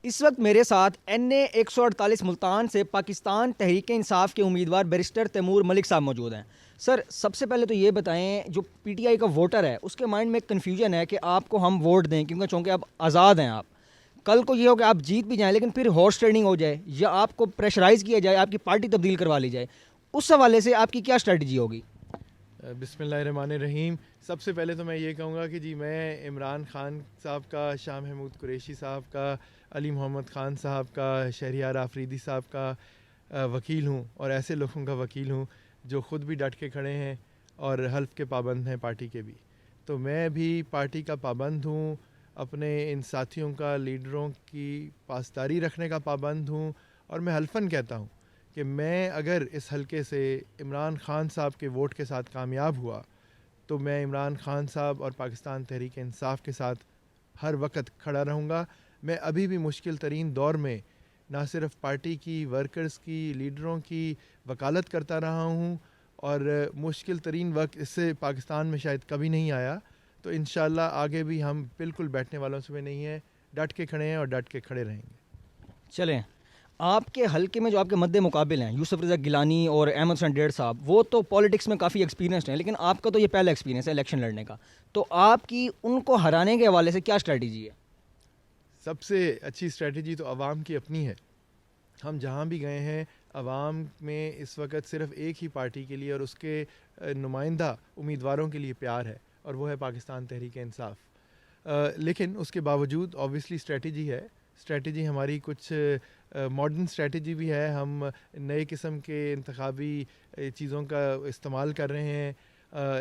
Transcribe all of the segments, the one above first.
اس وقت میرے ساتھ NA 148 ملتان سے پاکستان تحریک انصاف کے امیدوار بیرسٹر تیمور ملک صاحب موجود ہیں. سر, سب سے پہلے تو یہ بتائیں, جو PTI کا ووٹر ہے اس کے مائنڈ میں ایک کنفیوژن ہے کہ آپ کو ہم ووٹ دیں کیونکہ چونکہ آپ آزاد ہیں, آپ کل کو یہ ہو کہ آپ جیت بھی جائیں لیکن پھر ہارس ٹریڈنگ ہو جائے یا آپ کو پریشرائز کیا جائے, آپ کی پارٹی تبدیل کروا لی جائے, اس حوالے سے آپ کی کیا اسٹریٹجی ہوگی؟ بسم اللہ الرحمن الرحیم. سب سے پہلے تو میں یہ کہوں گا کہ جی میں عمران خان صاحب کا, شاہ محمود قریشی صاحب کا, علی محمد خان صاحب کا, شہریار آفریدی صاحب کا وکیل ہوں اور ایسے لوگوں کا وکیل ہوں جو خود بھی ڈٹ کے کھڑے ہیں اور حلف کے پابند ہیں پارٹی کے بھی. تو میں بھی پارٹی کا پابند ہوں, اپنے ان ساتھیوں کا, لیڈروں کی پاسداری رکھنے کا پابند ہوں, اور میں حلفاً کہتا ہوں کہ میں اگر اس حلقے سے عمران خان صاحب کے ووٹ کے ساتھ کامیاب ہوا تو میں عمران خان صاحب اور پاکستان تحریک انصاف کے ساتھ ہر وقت کھڑا رہوں گا. میں ابھی بھی مشکل ترین دور میں نہ صرف پارٹی کی, ورکرز کی, لیڈروں کی وکالت کرتا رہا ہوں, اور مشکل ترین وقت اس سے پاکستان میں شاید کبھی نہیں آیا. تو انشاءاللہ آگے بھی ہم بالکل بیٹھنے والوں سے نہیں ہیں, ڈٹ کے کھڑے ہیں اور ڈٹ کے کھڑے رہیں گے. چلیں, آپ کے حلقے میں جو آپ کے مد مقابل ہیں یوسف رضا گیلانی اور احمد حسین ڈیڑھ صاحب, وہ تو پالیٹکس میں کافی ایکسپیرینسڈ ہیں, لیکن آپ کا تو یہ پہلا ایکسپیرینس ہے الیکشن لڑنے کا, تو آپ کی ان کو ہرانے کے حوالے سے کیا اسٹریٹجی ہے؟ سب سے اچھی اسٹریٹجی تو عوام کی اپنی ہے. ہم جہاں بھی گئے ہیں عوام میں اس وقت صرف ایک ہی پارٹی کے لیے اور اس کے نمائندہ امیدواروں کے لیے پیار ہے, اور وہ ہے پاکستان تحریک انصاف. لیکن اس کے باوجود اوبویسلی اسٹریٹجی ہے. اسٹریٹجی ہماری کچھ ماڈرن اسٹریٹجی بھی ہے. ہم نئے قسم کے انتخابی چیزوں کا استعمال کر رہے ہیں,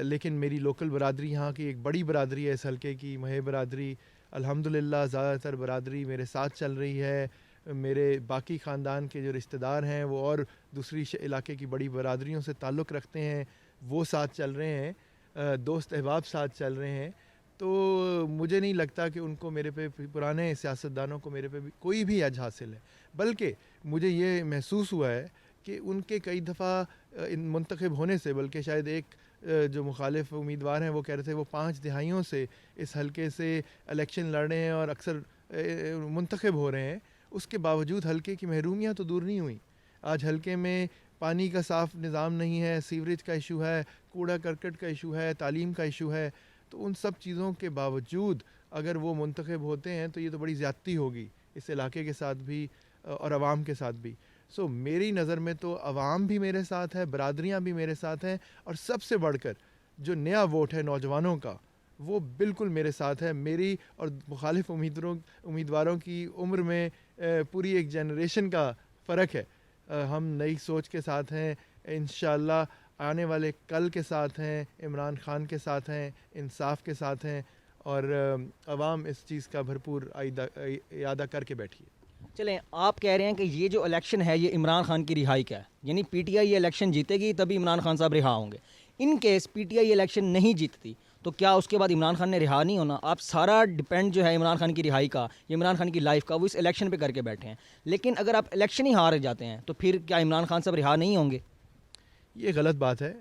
لیکن میری لوکل برادری, یہاں کی ایک بڑی برادری ہے اس حلقے کی, مہے برادری, الحمدللہ زیادہ تر برادری میرے ساتھ چل رہی ہے. میرے باقی خاندان کے جو رشتہ دار ہیں وہ اور دوسری علاقے کی بڑی برادریوں سے تعلق رکھتے ہیں, وہ ساتھ چل رہے ہیں, دوست احباب ساتھ چل رہے ہیں. تو مجھے نہیں لگتا کہ ان کو میرے پہ, پرانے سیاستدانوں کو میرے پہ بھی کوئی بھی اجر حاصل ہے, بلکہ مجھے یہ محسوس ہوا ہے کہ ان کے کئی دفعہ منتخب ہونے سے, بلکہ شاید ایک جو مخالف امیدوار ہیں وہ کہہ رہے تھے وہ 5 دہائیوں سے اس حلقے سے الیکشن لڑ رہے ہیں اور اکثر منتخب ہو رہے ہیں. اس کے باوجود حلقے کی محرومیاں تو دور نہیں ہوئیں. آج حلقے میں پانی کا صاف نظام نہیں ہے, سیوریج کا ایشو ہے, کوڑا کرکٹ کا ایشو ہے, تعلیم کا ایشو ہے. تو ان سب چیزوں کے باوجود اگر وہ منتخب ہوتے ہیں تو یہ تو بڑی زیادتی ہوگی اس علاقے کے ساتھ بھی اور عوام کے ساتھ بھی. سو میری نظر میں تو عوام بھی میرے ساتھ ہے, برادریاں بھی میرے ساتھ ہیں, اور سب سے بڑھ کر جو نیا ووٹ ہے نوجوانوں کا, وہ بالکل میرے ساتھ ہے. میری اور مخالف امیدواروں کی عمر میں پوری ایک جنریشن کا فرق ہے. ہم نئی سوچ کے ساتھ ہیں, انشاءاللہ آنے والے کل کے ساتھ ہیں, عمران خان کے ساتھ ہیں, انصاف کے ساتھ ہیں, اور عوام اس چیز کا بھرپور اعادہ کر کے بیٹھی ہے. چلیں, آپ کہہ رہے ہیں کہ یہ جو الیکشن ہے یہ عمران خان کی رہائی کا ہے, یعنی PTI یہ الیکشن جیتے گی تبھی عمران خان صاحب رہا ہوں گے. ان کیس PTI یہ الیکشن نہیں جیتتی تو کیا اس کے بعد عمران خان نے رہا نہیں ہونا؟ آپ سارا ڈپینڈ جو ہے عمران خان کی رہائی کا, یا عمران خان کی لائف کا, وہ اس الیکشن پہ کر کے بیٹھے ہیں. لیکن اگر آپ الیکشن ہی ہار جاتے ہیں تو پھر کیا عمران خان صاحب رہا نہیں ہوں گے؟ یہ غلط بات ہے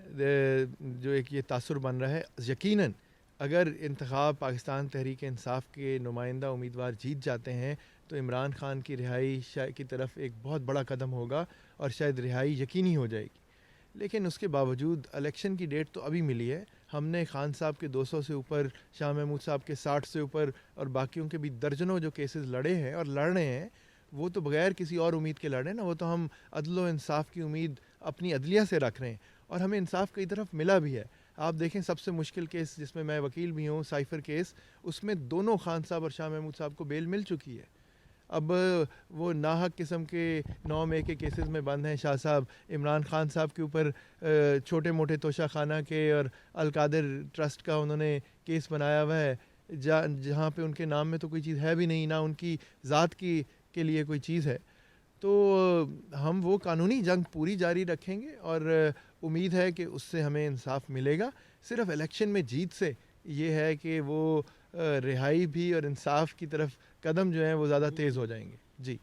جو ایک یہ تاثر بن رہا ہے. یقیناً اگر انتخاب پاکستان تحریک انصاف کے نمائندہ امیدوار جیت جاتے ہیں تو عمران خان کی رہائی کی طرف ایک بہت بڑا قدم ہوگا, اور شاید رہائی یقینی ہو جائے گی. لیکن اس کے باوجود الیکشن کی ڈیٹ تو ابھی ملی ہے. ہم نے خان صاحب کے 200 سے اوپر, شاہ محمود صاحب کے 60 سے اوپر, اور باقیوں کے بھی درجنوں جو کیسز لڑے ہیں اور لڑ رہے ہیں, وہ تو بغیر کسی اور امید کے لڑ رہے ہیں نا. وہ تو ہم عدل و انصاف کی امید اپنی عدلیہ سے رکھ رہے ہیں, اور ہمیں انصاف کی طرف ملا بھی ہے. آپ دیکھیں سب سے مشکل کیس جس میں میں وکیل بھی ہوں, سائفر کیس, اس میں دونوں خان صاحب اور شاہ محمود صاحب کو بیل مل چکی ہے. اب وہ ناحق قسم کے 9 مئی کے کیسز میں بند ہیں شاہ صاحب. عمران خان صاحب کے اوپر چھوٹے موٹے توشہ خانہ کے اور القادر ٹرسٹ کا انہوں نے کیس بنایا ہوا ہے, جہاں پہ ان کے نام میں تو کوئی چیز ہے بھی نہیں, نہ ان کی ذات کے لیے کوئی چیز ہے. تو ہم وہ قانونی جنگ پوری جاری رکھیں گے, اور امید ہے کہ اس سے ہمیں انصاف ملے گا. صرف الیکشن میں جیت سے یہ ہے کہ وہ رہائی بھی اور انصاف کی طرف قدم جو ہیں وہ زیادہ تیز ہو جائیں گے. جی.